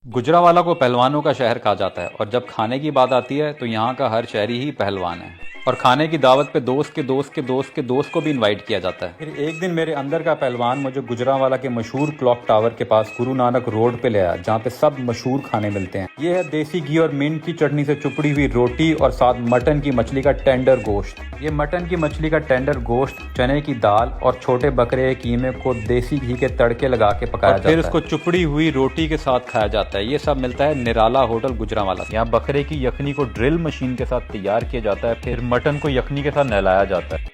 गुजरांवाला को पहलवानों का शहर कहा जाता है और जब खाने की बात आती है तो यहाँ का हर शहरी ही पहलवान है और खाने की दावत पे दोस्त के दोस्त के दोस्त के दोस्त को भी इनवाइट किया जाता है। फिर एक दिन मेरे अंदर का पहलवान मुझे गुजरांवाला के मशहूर क्लॉक टावर के पास गुरु नानक रोड पे ले आया, जहाँ पे सब मशहूर खाने मिलते हैं। ये है देसी घी और मिंट की चटनी से चुपड़ी हुई रोटी और साथ मटन की मछली का टेंडर गोश्त। ये मटन की मछली का टेंडर गोश्त चने की दाल और छोटे बकरे के कीमे को देसी घी के तड़के लगा के पकाया जाता है, फिर इसको चुपड़ी हुई रोटी के साथ खाया जाता है। ये सब मिलता है निराला होटल गुजरांवाला। यहाँ बकरे की यखनी को ड्रिल मशीन के साथ तैयार किया जाता है, फिर मटन को यखनी के साथ नहलाया जाता है।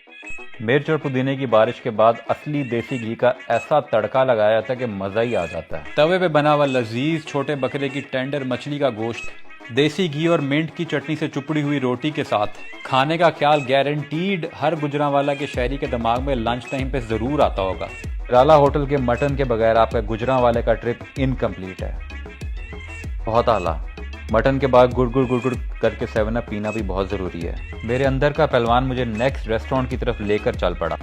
मिर्च और पुदीने की बारिश के बाद असली देसी घी का ऐसा तड़का लगाया जाता है कि मजा ही आ जाता है। तवे पे बना हुआ लजीज छोटे बकरे की टेंडर मछली का गोश्त देसी घी और मिंट की चटनी से चुपड़ी हुई रोटी के साथ खाने का ख्याल गारंटीड हर गुजरांवाला के शहरी के दिमाग में लंच टाइम पे जरूर आता होगा। निराला होटल के मटन के बगैर आपका गुजरांवाले का ट्रिप इनकम्प्लीट है। बहुत आला। मटन के बाद गुड़ करके 7 अप पीना भी बहुत ज़रूरी है। मेरे अंदर का पहलवान मुझे नेक्स्ट रेस्टोरेंट की तरफ लेकर चल पड़ा।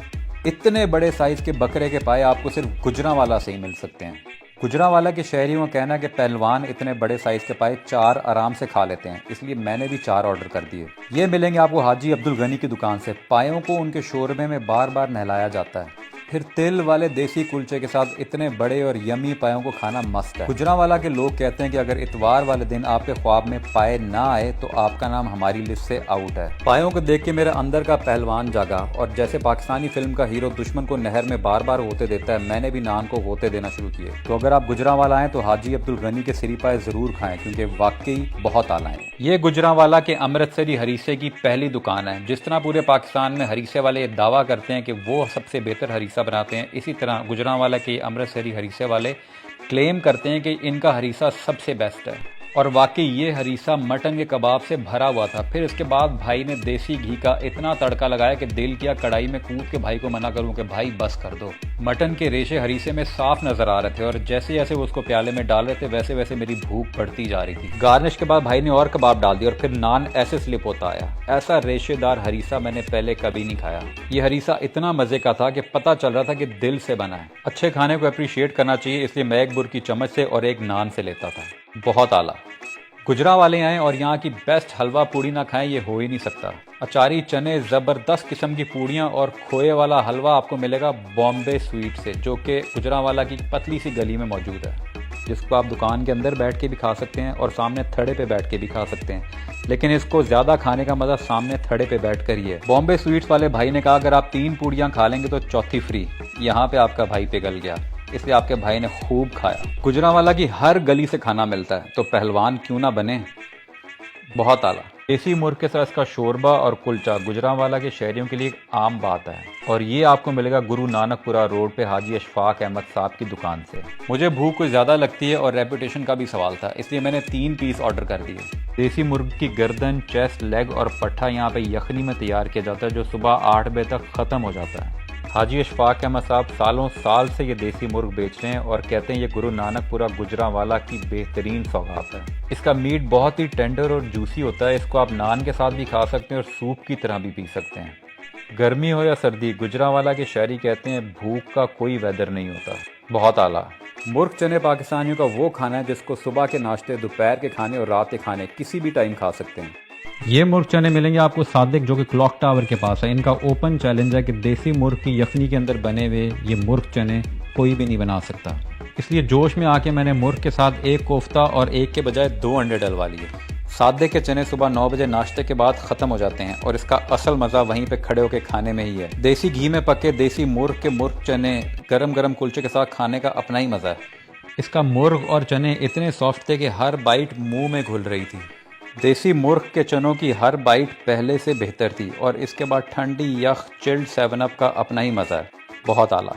इतने बड़े साइज के बकरे के पाए आपको सिर्फ गुजरांवाला से ही मिल सकते हैं। गुजरांवाला के शहरियों का कहना है कि पहलवान इतने बड़े साइज के पाए 4 आराम से खा लेते हैं, इसलिए मैंने भी 4 ऑर्डर कर दिए। ये मिलेंगे आपको हाजी अब्दुल गनी की दुकान से। पायों को उनके शोरबे में बार बार नहलाया जाता है, फिर तिल वाले देसी कुलचे के साथ इतने बड़े और यमी पायों को खाना मस्त है। गुजरांवाला के लोग कहते हैं कि अगर इतवार वाले दिन आपके ख्वाब में पाए ना आए तो आपका नाम हमारी लिस्ट से आउट है। पायों को देख के मेरे अंदर का पहलवान जागा और जैसे पाकिस्तानी फिल्म का हीरो दुश्मन को नहर में बार बार होते देता है, मैंने भी नान को होते देना शुरू किए। तो अगर आप गुजरांवाला आए तो हाजी अब्दुल गनी के सिरी पाए जरूर खाएं, क्योंकि वाकई बहुत आला है। ये गुजरांवाला के अमृतसरी हरीसे की पहली दुकान है। जिस तरह पूरे पाकिस्तान में हरीसे वाले दावा करते हैं कि वो सबसे बेहतर हरीसा बनाते हैं, इसी तरह गुजरांवाला के अमृतसरी हरीसे वाले क्लेम करते हैं कि इनका हरीसा सबसे बेस्ट है। और वाकई ये हरीसा मटन के कबाब से भरा हुआ था। फिर इसके बाद भाई ने देसी घी का इतना तड़का लगाया कि दिल किया कढ़ाई में कूद के भाई को मना करूं कि भाई बस कर दो। मटन के रेशे हरीसे में साफ नजर आ रहे थे और जैसे जैसे वो उसको प्याले में डाल रहे थे वैसे वैसे मेरी भूख बढ़ती जा रही थी। गार्निश के बाद भाई ने और कबाब डाल दिया और फिर नान ऐसे स्लिप होता आया। ऐसा रेशेदार हरीसा मैंने पहले कभी नहीं खाया। ये हरीसा इतना मजे का था कि पता चल रहा था कि दिल से बना है। अच्छे खाने को अप्रिशिएट करना चाहिए, इसलिए मैं एक बुर की चम्मच से और एक नान से लेता था। बहुत आला। गुजरांवाले आएँ और यहाँ की बेस्ट हलवा पूड़ी ना खाएं, ये हो ही नहीं सकता। अचारी चने, ज़बरदस्त किस्म की पूड़ियाँ और खोए वाला हलवा आपको मिलेगा बॉम्बे स्वीट से, जो कि गुजरांवाला की पतली सी गली में मौजूद है, जिसको आप दुकान के अंदर बैठ के भी खा सकते हैं और सामने थड़े पे बैठ के भी खा सकते हैं। लेकिन इसको ज़्यादा खाने का मज़ा सामने थड़े पे बैठ कर ही है। बॉम्बे स्वीट्स वाले भाई ने कहा अगर आप 3 पूड़ियाँ खा लेंगे तो चौथी फ्री। यहाँ पे आपका भाई पिघल गया, इसलिए आपके भाई ने खूब खाया। गुजरांवाला की हर गली से खाना मिलता है, तो पहलवान क्यों ना बने। बहुत आला। देसी मुर्ग के साथ इसका शोरबा और कुलचा गुजरांवाला के शहरियों के लिए एक आम बात है और ये आपको मिलेगा गुरु नानकपुरा रोड पे हाजी अशफाक अहमद साहब की दुकान से। मुझे भूख कुछ ज़्यादा लगती है और रेपुटेशन का भी सवाल था, इसलिए मैंने 3 पीस ऑर्डर कर दिए। देसी मुर्ग की गर्दन, चेस्ट, लेग और पट्ठा यहाँ पे यखनी में तैयार किया जाता है, जो सुबह 8 बजे तक ख़त्म हो जाता है। हाजी अशफाक अहमद साहब सालों साल से ये देसी मुर्ग बेच रहे हैं और कहते हैं ये गुरु नानकपुरा गुजरांवाला की बेहतरीन सौगात है। इसका मीट बहुत ही टेंडर और जूसी होता है। इसको आप नान के साथ भी खा सकते हैं और सूप की तरह भी पी सकते हैं। गर्मी हो या सर्दी, गुजरांवाला के शहरी कहते हैं भूख का कोई वेदर नहीं होता। बहुत आला। मुर्ग चने पाकिस्तानियों का वो खाना है जिसको सुबह के नाश्ते, दोपहर के खाने और रात के खाने किसी भी टाइम खा सकते हैं। ये मुर्ग चने मिलेंगे आपको सादिक, जो कि क्लॉक टावर के पास है। इनका ओपन चैलेंज है कि देसी मुर्ग की यखनी के अंदर बने हुए ये मुर्ग चने कोई भी नहीं बना सकता। इसलिए जोश में आके मैंने मुर्ग के साथ 1 कोफ्ता और 1 के बजाय 2 अंडे डलवा लिए। सादे के चने सुबह 9 बजे नाश्ते के बाद ख़त्म हो जाते हैं और इसका असल मज़ा वहीं पे खड़े होकर खाने में ही है। देसी घी में पके देसी मुर्ग के मुर्ग चने गरम गरम कुलचे के साथ खाने का अपना ही मज़ा है। इसका मुर्ग और चने इतने सॉफ्ट थे कि हर बाइट मुंह में घुल रही थी। देसी मुर्ग के चनों की हर बाइट पहले से बेहतर थी और इसके बाद ठंडी यख चिल्ड 7 अप का अपना ही मज़ा है। बहुत आला।